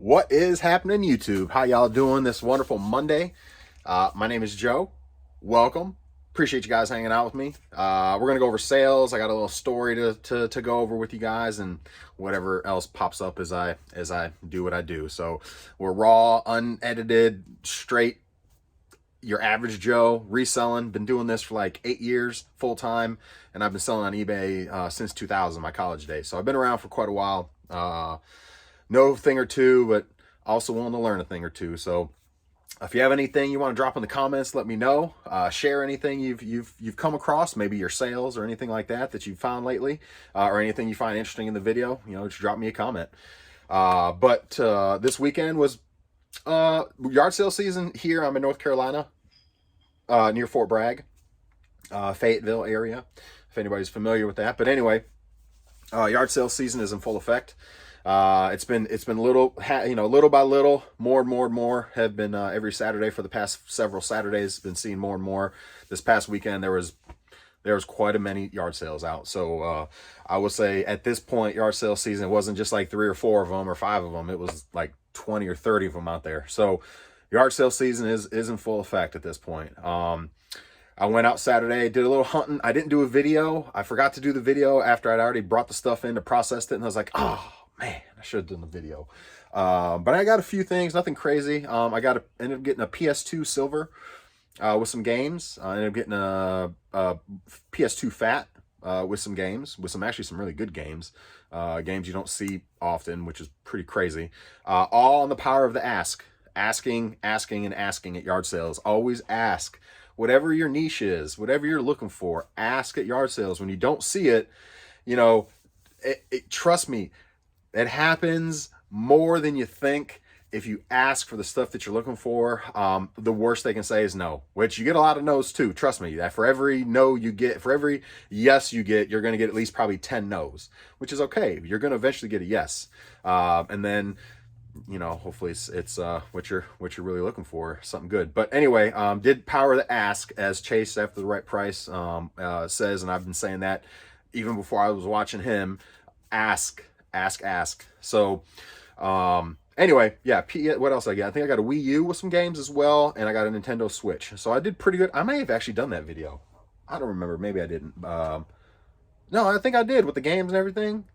What is happening, YouTube? How y'all doing this wonderful Monday? My name is Joe. Welcome. Appreciate you guys hanging out with me. We're gonna go over sales. I got a little story to go over with you guys, and whatever else pops up as I do what I do. So we're raw, unedited, straight. Your average Joe reselling. Been doing this for like 8 years full time, and I've been selling on eBay since 2000, my college days. So I've been around for quite a while. Know a thing or two, but also willing to learn a thing or two. So if you have anything you want to drop in the comments, let me know. Share anything you've come across, maybe your sales or anything like that you've found lately, or anything you find interesting in the video. Just drop me a comment. But this weekend was yard sale season here. I'm in North Carolina, near Fort Bragg, Fayetteville area, if anybody's familiar with that. But anyway, yard sale season is in full effect. It's been little by little, more and more have been every Saturday for the past several Saturdays. Been seeing more and more. This past weekend there was quite a many yard sales out. So I would say at this point, yard sale season, it wasn't just like 3 or 4 of them or 5 of them. It was like 20 or 30 of them out there. So yard sale season is in full effect at this point. I went out Saturday, did a little hunting. I didn't do a video. I forgot to do the video after I'd already brought the stuff in to process it, and I was like, oh man, I should have done the video. But I got a few things, nothing crazy. I ended up getting a PS2 silver with some games. I ended up getting a PS2 fat with some games, with some really good games. Games you don't see often, which is pretty crazy. All on the power of the ask. Asking at yard sales. Always ask. Whatever your niche is, whatever you're looking for, ask at yard sales. When you don't see it, trust me, it happens more than you think. If you ask for the stuff that you're looking for, the worst they can say is no, which you get a lot of no's too. Trust me, that for every no you get, for every yes you get, you're going to get at least probably 10 no's, which is okay. You're going to eventually get a yes. And then, hopefully it's what you're really looking for, something good. But anyway, did power the ask, as Chase after the right price says, and I've been saying that even before I was watching him. Ask. So anyway, yeah, what else I got? I think I got a Wii U with some games as well, and I got a Nintendo Switch. So I did pretty good. I may have actually done that video. I don't remember. Maybe I didn't. No, I think I did with the games and everything.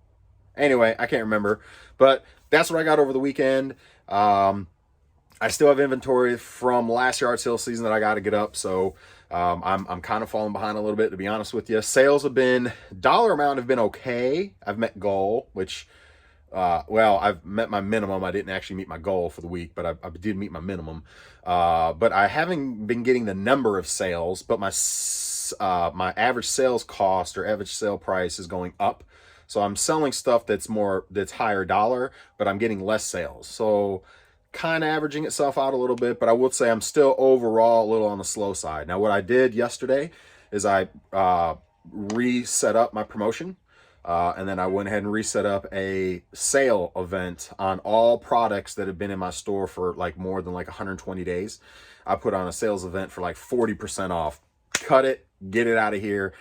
Anyway, I can't remember, but that's what I got over the weekend. I still have inventory from last yard sale season that I got to get up, so I'm kind of falling behind a little bit, to be honest with you. Sales have been, dollar amount have been okay. I've met goal, which, I've met my minimum. I didn't actually meet my goal for the week, but I did meet my minimum. But I haven't been getting the number of sales, but my average sales cost or average sale price is going up. So I'm selling stuff that's higher dollar, but I'm getting less sales. So kind of averaging itself out a little bit, but I would say I'm still overall a little on the slow side. Now, what I did yesterday is I reset up my promotion, and then I went ahead and reset up a sale event on all products that have been in my store for like more than like 120 days. I put on a sales event for like 40% off. Cut it, get it out of here.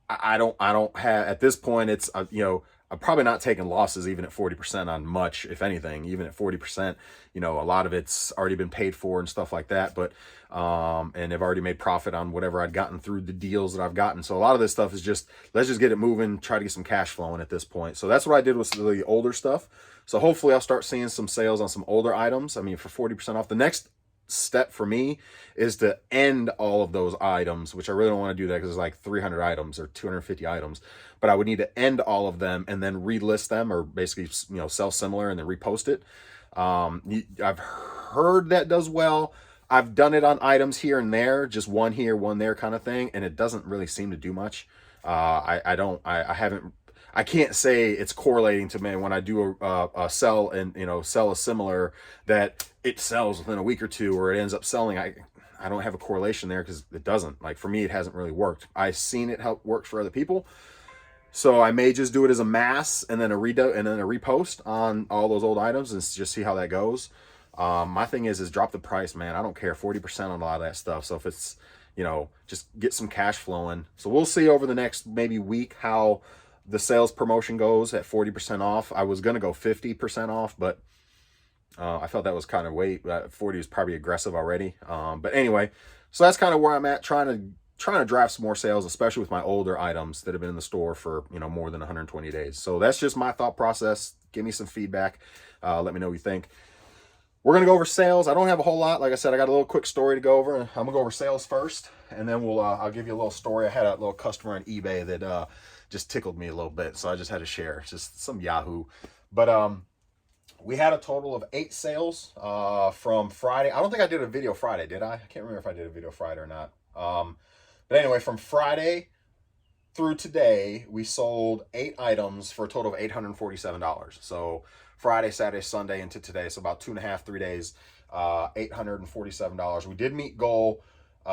I don't have, at this point, it's, I'm probably not taking losses even at 40% on much, if anything. Even at 40%, a lot of it's already been paid for and stuff like that. But, and I've already made profit on whatever I'd gotten through the deals that I've gotten. So a lot of this stuff is just, let's just get it moving, try to get some cash flowing at this point. So that's what I did with the older stuff. So hopefully I'll start seeing some sales on some older items. I mean, for 40% off. The next step for me is to end all of those items, which I really don't want to do that because there's like 300 items or 250 items, but I would need to end all of them and then relist them, or basically sell similar and then repost it. I've heard that does well. I've done it on items here and there, just one here, one there kind of thing, and it doesn't really seem to do much. I can't say it's correlating to me when I do a sell and sell a similar that it sells within a week or two, or it ends up selling. I don't have a correlation there because it doesn't. Like, for me, it hasn't really worked. I've seen it help work for other people, so I may just do it as a mass and then a repost on all those old items and just see how that goes. My thing is drop the price, man. I don't care, 40% on a lot of that stuff. So if it's just get some cash flowing. So we'll see over the next maybe week how the sales promotion goes at 40% off. I was going to go 50% off, but I felt that was kind of weight. 40 is probably aggressive already. But anyway, so that's kind of where I'm at, trying to drive some more sales, especially with my older items that have been in the store for, you know, more than 120 days. So that's just my thought process. Give me some feedback. Let me know what you think. We're going to go over sales. I don't have a whole lot. Like I said, I got a little quick story to go over. I'm going to go over sales first, and then I'll give you a little story. I had a little customer on eBay that just tickled me a little bit, so I just had to share. It's just some Yahoo. But we had a total of 8 sales from Friday. I don't think I did a video Friday, did I? I can't remember if I did a video Friday or not. But anyway, from Friday through today, we sold 8 items for a total of $847. So Friday, Saturday, Sunday into today, so about 2.5, 3 days, $847. We did meet goal. 2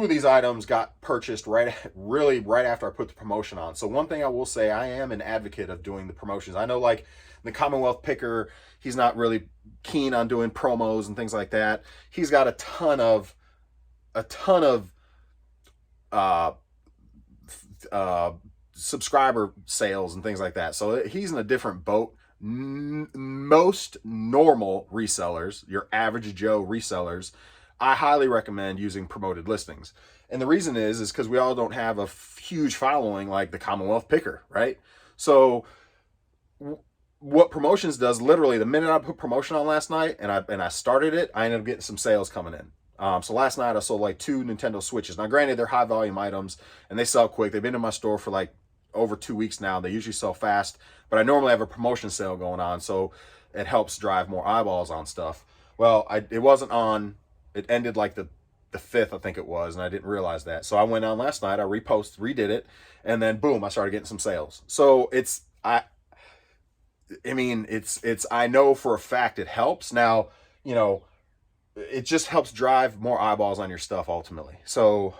of these items got purchased right after I put the promotion on. So one thing I will say, I am an advocate of doing the promotions. I know, like the Commonwealth Picker, he's not really keen on doing promos and things like that. He's got a ton of subscriber sales and things like that. So he's in a different boat. Most normal resellers, your average Joe resellers, I highly recommend using promoted listings. And the reason is because we all don't have a huge following like the Commonwealth Picker, right? So what promotions does, literally the minute I put promotion on last night and I started it, I ended up getting some sales coming in. So last night I sold like 2 Nintendo Switches. Now granted, they're high volume items and they sell quick. They've been in my store for like over 2 weeks now. They usually sell fast, but I normally have a promotion sale going on, so it helps drive more eyeballs on stuff. Well, it wasn't on. It ended like the 5th, I think it was, and I didn't realize that. So I went on last night, I redid it, and then boom, I started getting some sales. So I know for a fact it helps. Now, you know, it just helps drive more eyeballs on your stuff ultimately. So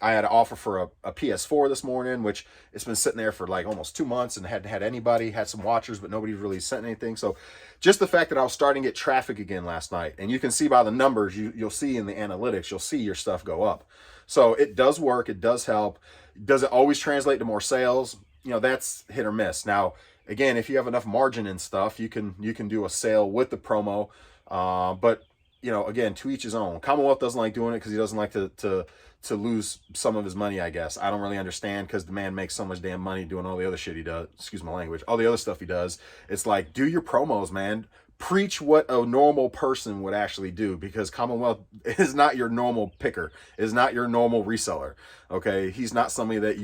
I had an offer for a PS4 this morning, which it's been sitting there for like almost 2 months and hadn't had anybody, had some watchers, but nobody really sent anything. So just the fact that I was starting to get traffic again last night, and you can see by the numbers, you'll see in the analytics, you'll see your stuff go up. So it does work. It does help. Does it always translate to more sales? You know, that's hit or miss. Now, again, if you have enough margin and stuff, you can do a sale with the promo. But you know, again, to each his own. Commonwealth doesn't like doing it because he doesn't like to lose some of his money, I guess. I don't really understand, because the man makes so much damn money doing all the other shit he does. Excuse my language. All the other stuff he does. It's like, do your promos, man. Preach what a normal person would actually do, because Commonwealth is not your normal picker, is not your normal reseller. Okay, he's not somebody that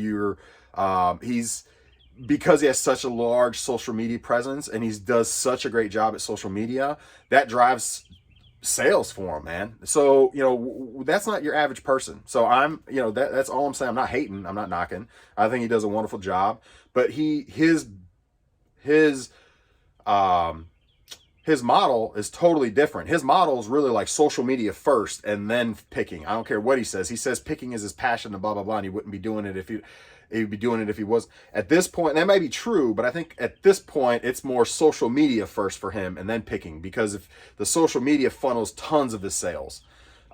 because he has such a large social media presence and he does such a great job at social media, that drives sales for him, man. So, you know, that's not your average person. So that's all I'm saying. I'm not hating, I'm not knocking. I think he does a wonderful job, but his model is totally different. His model is really like social media first and then picking. I don't care what he says. He says picking is his passion and blah, blah, blah. And he wouldn't be doing it he'd be doing it if he was. At this point, that may be true, but I think at this point, it's more social media first for him and then picking, because if the social media funnels tons of his sales.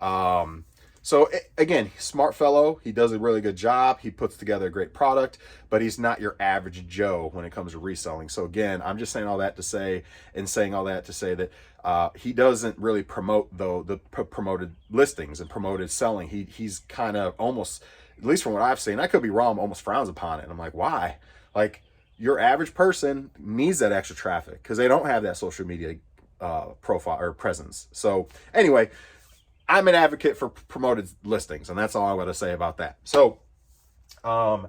Again, smart fellow. He does a really good job. He puts together a great product, but he's not your average Joe when it comes to reselling. So again, I'm just saying all that to say that he doesn't really promote the promoted listings and promoted selling. He's kind of almost, at least from what I've seen, I could be wrong, almost frowns upon it. And I'm like, why? Like, your average person needs that extra traffic because they don't have that social media profile or presence. So anyway, I'm an advocate for promoted listings, and that's all I'm going to say about that. So, and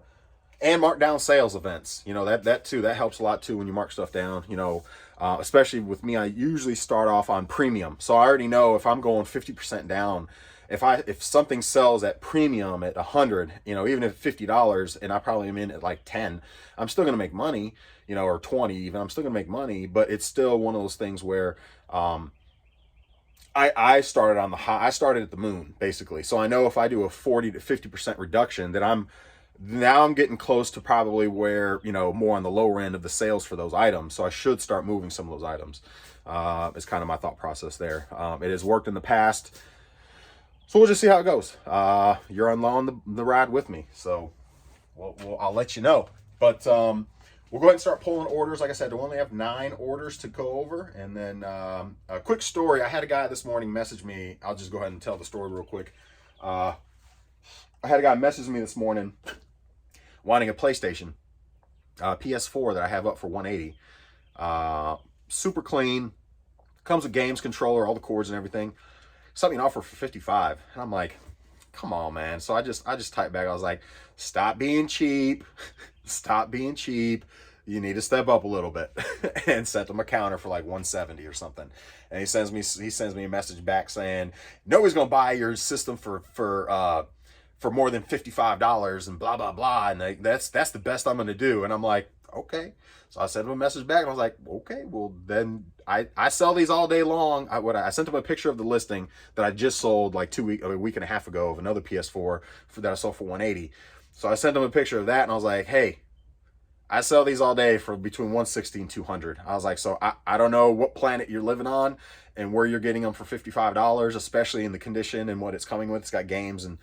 markdown sales events, you know, that too, that helps a lot too when you mark stuff down, you know, especially with me, I usually start off on premium. So I already know if I'm going 50% down, if something sells at premium at 100, you know, even if $50 and I probably am in at like 10, I'm still going to make money, you know, or 20 even, I'm still going to make money, but it's still one of those things where, I started on the high. I started at the moon, basically. So I know if I do a 40 to 50% reduction, that I'm getting close to probably where, you know, more on the lower end of the sales for those items. So I should start moving some of those items. Is kind of my thought process there. It has worked in the past. So we'll just see how it goes. You're on the ride with me. So I'll let you know. But we'll go ahead and start pulling orders. Like I said, we only have 9 orders to go over. And then a quick story. I had a guy this morning message me. I'll just go ahead and tell the story real quick. I had a guy message me this morning wanting a PlayStation, PS4 that I have up for 180. Super clean. Comes with games controller, all the cords and everything. Something offer for 55. And I'm like, come on, man. So I just typed back. I was like, stop being cheap. Stop being cheap. You need to step up a little bit. And sent him a counter for like 170 or something. And he sends me a message back saying, nobody's gonna buy your system for more than $55 and blah blah blah. And that's the best I'm gonna do. And I'm like, okay. So I sent him a message back and I was like, okay, well then I sell these all day long. I sent him a picture of the listing that I just sold like a week and a half ago of another PS4 that I sold for 180. So I sent him a picture of that and I was like, hey, I sell these all day for between 160 and 200. I was like, so I don't know what planet you're living on and where you're getting them for $55, especially in the condition and what it's coming with. It's got games and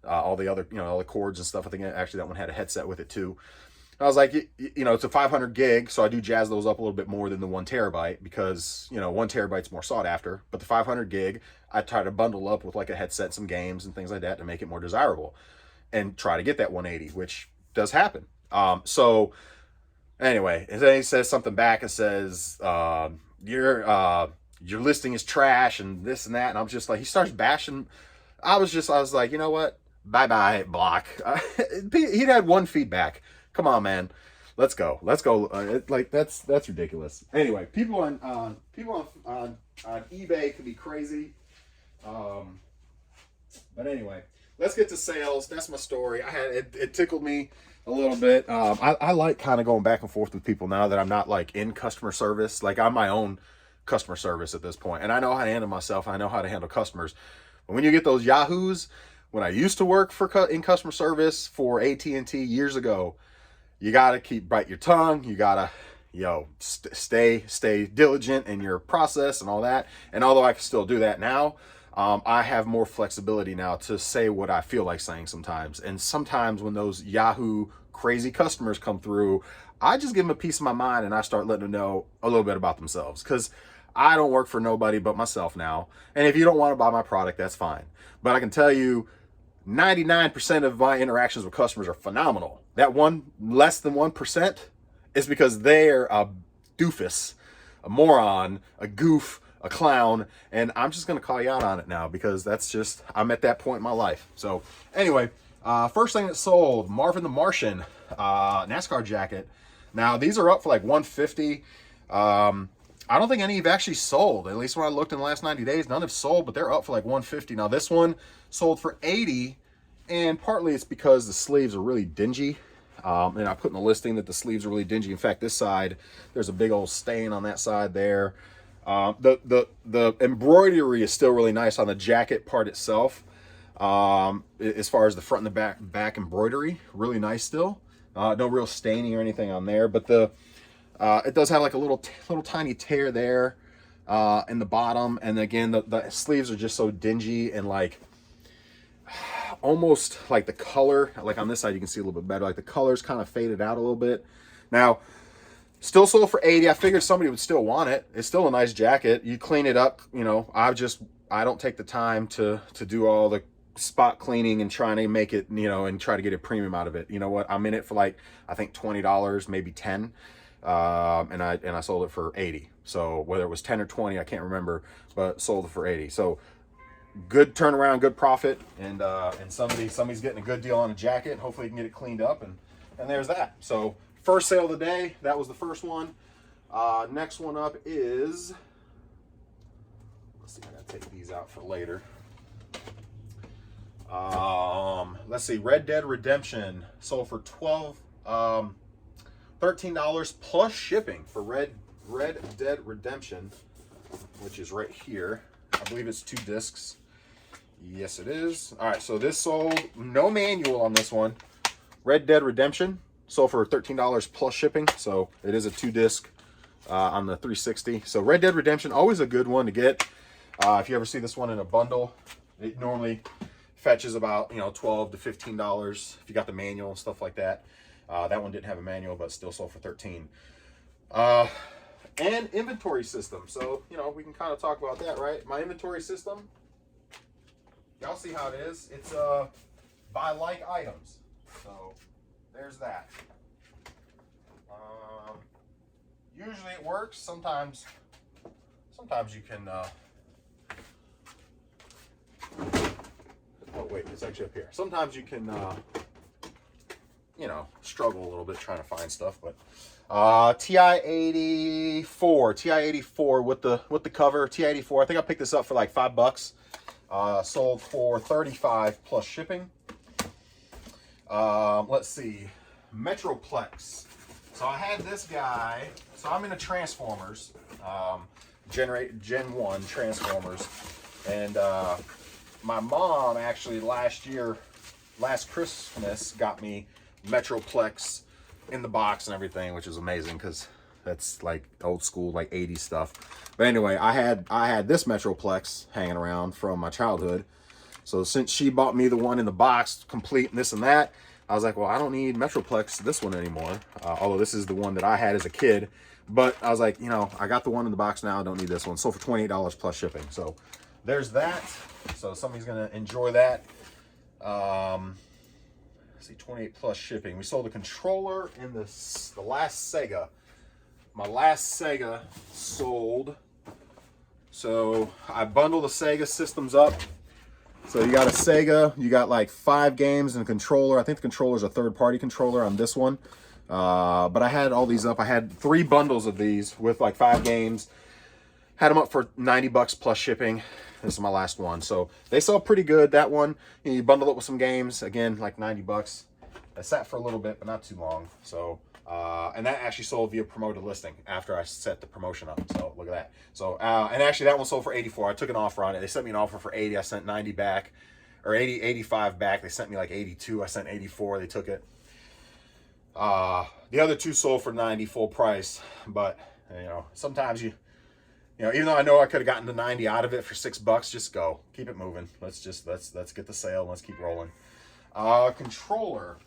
all the other, all the cords and stuff. I think actually that one had a headset with it too. I was like, it's a 500 gig, so I do jazz those up a little bit more than the 1 terabyte because, 1 terabyte's more sought after. But the 500 gig, I try to bundle up with like a headset, some games and things like that to make it more desirable and try to get that 180, which does happen. So anyway, and then he says something back and says, your listing is trash and this and that. And I'm just like, he starts bashing. I was like, you know what? Bye-bye, block. He'd had one feedback. Come on, man. Let's go. That's ridiculous. Anyway, people on eBay can be crazy. But anyway, let's get to sales. That's my story. It tickled me a little bit. I like kind of going back and forth with people now that I'm not like in customer service. Like I'm my own customer service at this point, and I know how to handle myself. I know how to handle customers. But when you get those yahoos, when I used to work in customer service for AT&T years ago, you got to bite your tongue. You got to, stay diligent in your process and all that. And although I can still do that now, I have more flexibility now to say what I feel like saying sometimes. And sometimes when those Yahoo crazy customers come through, I just give them a piece of my mind and I start letting them know a little bit about themselves. Because I don't work for nobody but myself now. And if you don't want to buy my product, that's fine. But I can tell you, 99% of my interactions with customers are phenomenal. That less than 1% is because they're a doofus, a moron, a goof, a clown, and I'm just going to call you out on it now because I'm at that point in my life. So anyway, first thing that sold, Marvin the Martian NASCAR jacket. Now these are up for like 150. I don't think any have actually sold. At least when I looked in the last 90 days, none have sold, but they're up for like 150. Now this one sold for 80, and partly it's because the sleeves are really dingy. And I put in the listing that the sleeves are really dingy. In fact, this side, there's a big old stain on that side there. The embroidery is still really nice on the jacket part itself. As far as the front and the back embroidery, really nice still. No real staining or anything on there, but it does have like a little tiny tear there in the bottom. And again, the sleeves are just so dingy and like almost like the color, like on this side you can see a little bit better, like the color's kind of faded out a little bit. Now, still sold for 80. I figured somebody would still want it. It's still a nice jacket. You clean it up, I don't take the time to do all the spot cleaning and trying to make it, and try to get a premium out of it. You know what? I'm in it for like, I think $20, maybe 10. And I sold it for 80. So whether it was 10 or 20, I can't remember, but sold it for 80. So good turnaround, good profit, and somebody's getting a good deal on a jacket. Hopefully you can get it cleaned up, and there's that. So first sale of the day, that was the first one. Next one up is, let's see, I gotta take these out for later. Let's see, Red Dead Redemption sold for $13 plus shipping for Red Dead Redemption, which is right here. I believe it's 2 discs. Yes, it is. All right, so this sold, no manual on this one. Red Dead Redemption sold for $13 plus shipping. So it is a 2-disc on the 360. So Red Dead Redemption, always a good one to get. If you ever see this one in a bundle, it normally fetches about $12 to $15 if you got the manual and stuff like that. That one didn't have a manual, but still sold for 13. And inventory system. So, you know, we can kind of talk about that, right? My inventory system, y'all see how it is. It's buy like items. So there's that. Usually it works. Sometimes you can. Oh wait, it's actually up here. Sometimes you can, you know, struggle a little bit trying to find stuff, but. TI-84 with the cover. TI-84. I think I picked this up for like $5. Sold for $35 plus shipping. Let's see, Metroplex. So I had this guy. So I'm into Transformers, Gen 1 Transformers, and my mom actually last Christmas got me Metroplex in the box and everything, which is amazing because that's like old school, like 80s stuff. But anyway, I had this Metroplex hanging around from my childhood. So since she bought me the one in the box, complete and this and that, I was like, well, I don't need Metroplex this one anymore. Although this is the one that I had as a kid. But I was like, you know, I got the one in the box now. I don't need this one. Sold for $28 plus shipping. So there's that. So somebody's gonna enjoy that. See, 28 plus shipping. We sold a controller in the last Sega. My last Sega sold. So I bundled the Sega systems up. So you got a Sega, you got like 5 games and a controller. I think the controller's a third-party controller on this one. But I had all these up. I had 3 bundles of these with like 5 games. Had them up for $90 plus shipping. This is my last one. So they sell pretty good. That one, you bundle it with some games. Again, like $90. I sat for a little bit, but not too long. So, and that actually sold via promoted listing after I set the promotion up. So look at that. So, and actually that one sold for $84. I took an offer on it. They sent me an offer for $80. I sent $90 back, or $85 back. They sent me like $82. I sent $84. They took it. The other 2 sold for $90 full price. But, you know, sometimes you know, even though I know I could have gotten the $90 out of it for $6, just go. Keep it moving. Let's get the sale. Let's keep rolling. Controller.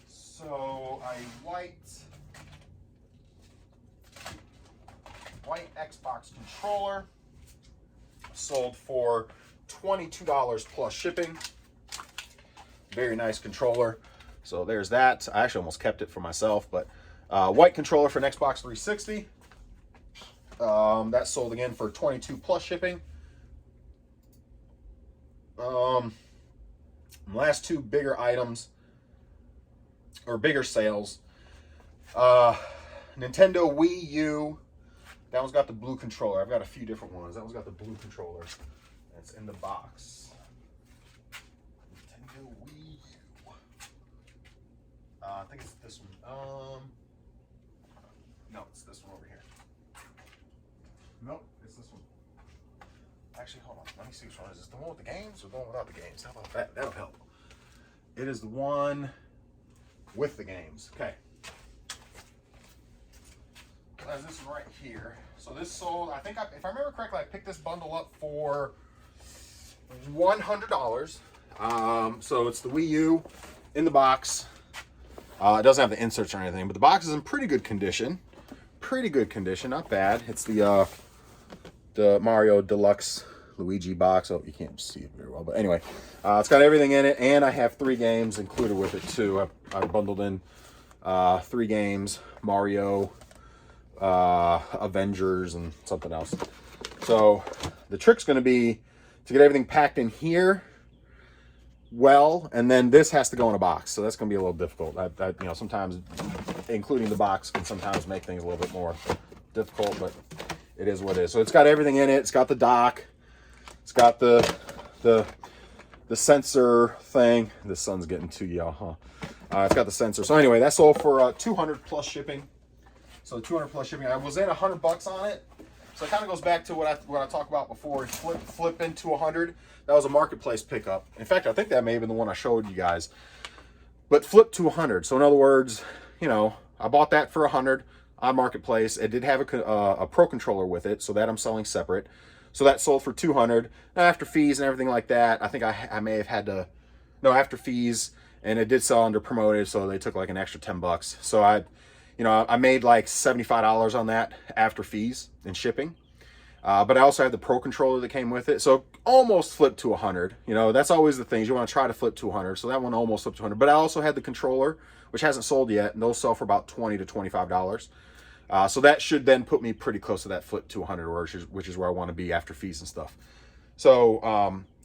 So a white Xbox controller sold for $22 plus shipping. Very nice controller. So there's that. I actually almost kept it for myself, but white controller for an Xbox 360. That sold again for $22 plus shipping. Last 2 bigger items, or bigger sales. Nintendo Wii U. That one's got the blue controller. I've got a few different ones. That one's got the blue controller. It's in the box. Nintendo Wii U. I think it's this one. No, it's this one over here. Nope, it's this one. Actually, hold on. Let me see which one is this. The one with the games or the one without the games? How about that? That'll help. It is the one with the games. Okay. There's this one right here. So this sold, I think, if I remember correctly, I picked this bundle up for $100. So it's the Wii U in the box. It doesn't have the inserts or anything, but the box is in pretty good condition. Pretty good condition, not bad. It's the Mario Deluxe Luigi box. Oh, you can't see it very well, but anyway, it's got everything in it, and I have 3 games included with it too. I bundled in 3 games: Mario, Avengers, and something else. So the trick's going to be to get everything packed in here well, and then this has to go in a box. So that's going to be a little difficult. You know, sometimes including the box can sometimes make things a little bit more difficult, but it is what it is. So it's got everything in it. It's got the dock. It's got the sensor thing. The sun's getting to y'all, huh? It's got the sensor. So anyway, that sold for $200 plus shipping. So $200 plus shipping. I was in $100 on it. So it kind of goes back to what I talked about before. Flip into $100. That was a marketplace pickup. In fact, I think that may have been the one I showed you guys. But flip to $100. So in other words, you know, I bought that for $100 on marketplace. It did have a Pro controller with it, so that I'm selling separate. So that sold for $200. Now, after fees and everything like that, I think I may have had to, no, after fees and it did sell under promoted, so they took like an extra 10 bucks. So I made like $75 on that after fees and shipping. But I also had the Pro controller that came with it, so almost flipped to 100. That's always the things you want to try to flip to 100. So that one almost flipped to 100. But I also had the controller, which hasn't sold yet, and those sell for about $20 to $25. So that should then put me pretty close to that flip to 100, which is where I want to be after fees and stuff. So,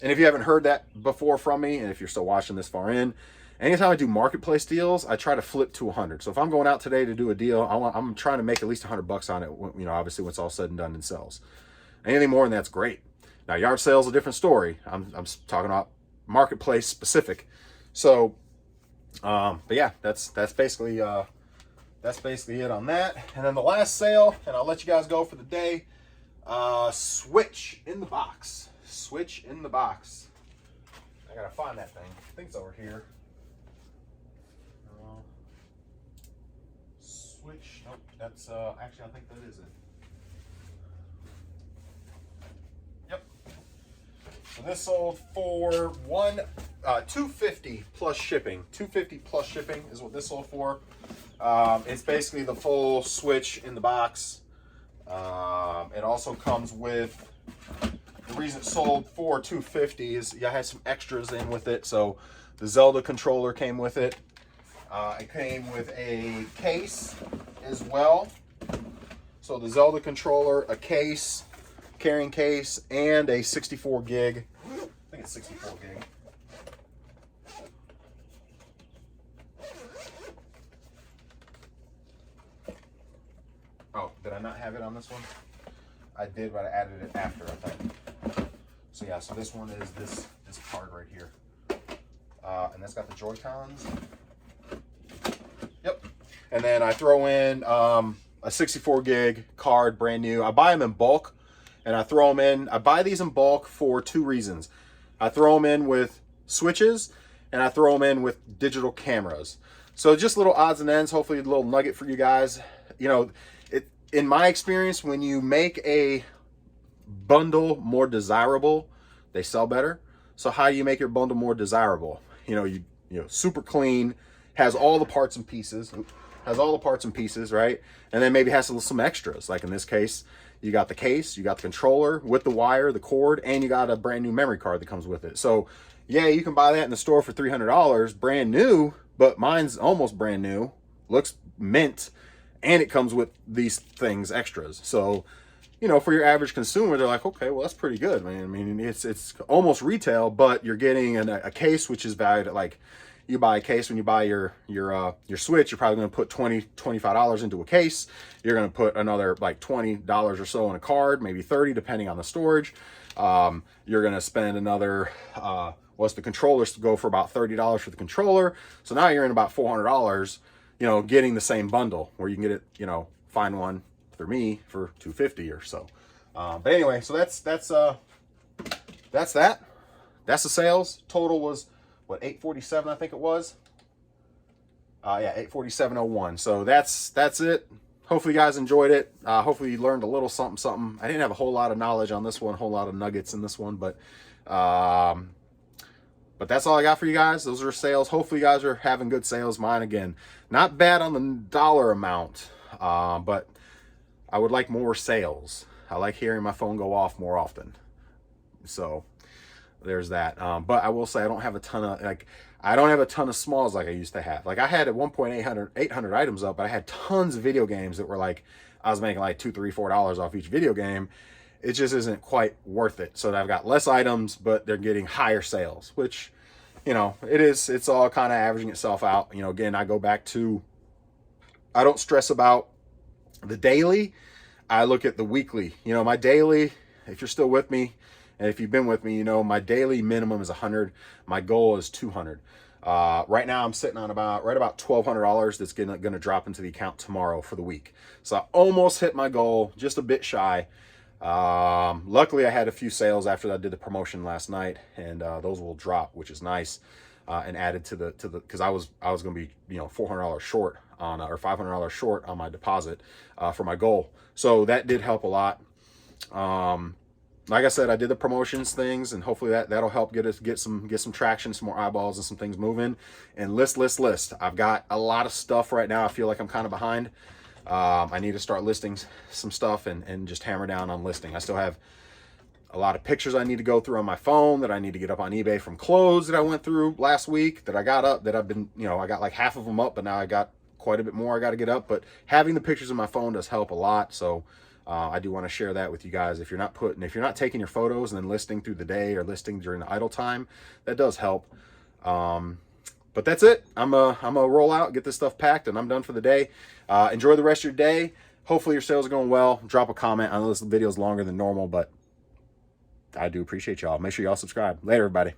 and if you haven't heard that before from me, and if you're still watching this far in, anytime I do marketplace deals, I try to flip to 100. So if I'm going out today to do a deal, I'm trying to make at least 100 bucks on it. Obviously, when it's all said and done and sells. Anything more than that's great. Now, yard sales is a different story. I'm talking about marketplace specific. So, but yeah, that's basically it on that. And then the last sale, and I'll let you guys go for the day. Switch in the box. Switch in the box. I gotta find that thing. I think it's over here. Switch. Nope. That's actually, I think that is it. So this sold for $250 plus shipping. $250 plus shipping is what this sold for. It's basically the full switch in the box. It also comes with, the reason it sold for $250 is I had some extras in with it. So the Zelda controller came with it. It came with a case as well. So the Zelda controller, a case, carrying case, and a 64 gig. I think it's 64 gig. Oh, did I not have it on this one? I did, but I added it after, I think. So yeah, so this one is this card right here. And that's got the Joy-Cons. Yep. And then I throw in a 64 gig card, brand new. I buy them in bulk. And I throw them in. I buy these in bulk for two reasons. I throw them in with switches, and I throw them in with digital cameras. So just little odds and ends, hopefully a little nugget for you guys. In my experience, when you make a bundle more desirable, they sell better. So how do you make your bundle more desirable? Super clean, has all the parts and pieces, right? And then maybe has some extras, like in this case, you got the case, you got the controller with the wire, the cord, and you got a brand new memory card that comes with it. So yeah, you can buy that in the store for $300, brand new, but mine's almost brand new, looks mint, and it comes with these things, extras. So, for your average consumer, they're like, okay, well, that's pretty good, man. I mean, it's almost retail, but you're getting a case, which is valued at, like, you buy a case when you buy your Switch, you're probably going to put $25 into a case. You're going to put another like $20 or so in a card, maybe 30 depending on the storage. You're going to spend another the controllers go for about $30 for the controller. So now you're in about $400, getting the same bundle, where you can get it, find one for me for $250 or so. But anyway, so that's that. That's the sales. Total was what, 847, I think it was. Yeah, 847.01. So that's it. Hopefully you guys enjoyed it. Hopefully you learned a little something. I didn't have a whole lot of knowledge on this one, a whole lot of nuggets in this one, but that's all I got for you guys. Those are sales. Hopefully you guys are having good sales. Mine, again, not bad on the dollar amount, but I would like more sales. I like hearing my phone go off more often. So there's that. But I will say I don't have a ton of smalls like I used to have. Like I had at one point 800 items up, but I had tons of video games that were like, I was making like $2, $3, $4 off each video game. It just isn't quite worth it. So I've got less items, but they're getting higher sales, which, it's all kind of averaging itself out. Again, I go back to, I don't stress about the daily. I look at the weekly. My daily, if you're still with me, and if you've been with me, my daily minimum is 100. My goal is 200. Right now I'm sitting on about $1,200 that's going to drop into the account tomorrow for the week. So I almost hit my goal, just a bit shy. Luckily I had a few sales after I did the promotion last night, and those will drop, which is nice. And added to the because I was going to be $400 short on or $500 short on my deposit for my goal. So that did help a lot. like I said, I did the promotions things, and hopefully that'll help get some traction, some more eyeballs, and some things moving. And list. I've got a lot of stuff right now. I feel like I'm kind of behind. I need to start listing some stuff and just hammer down on listing. I still have a lot of pictures I need to go through on my phone that I need to get up on eBay from clothes that I went through last week that I got up, that I've been, I got like half of them up, but now I got quite a bit more I got to get up. But having the pictures on my phone does help a lot. So I do want to share that with you guys. If you're not taking your photos and then listing through the day or listing during the idle time, that does help. But that's it. I'm gonna roll out, get this stuff packed, and I'm done for the day. Enjoy the rest of your day. Hopefully your sales are going well. Drop a comment. I know this video is longer than normal, but I do appreciate y'all. Make sure y'all subscribe. Later, everybody.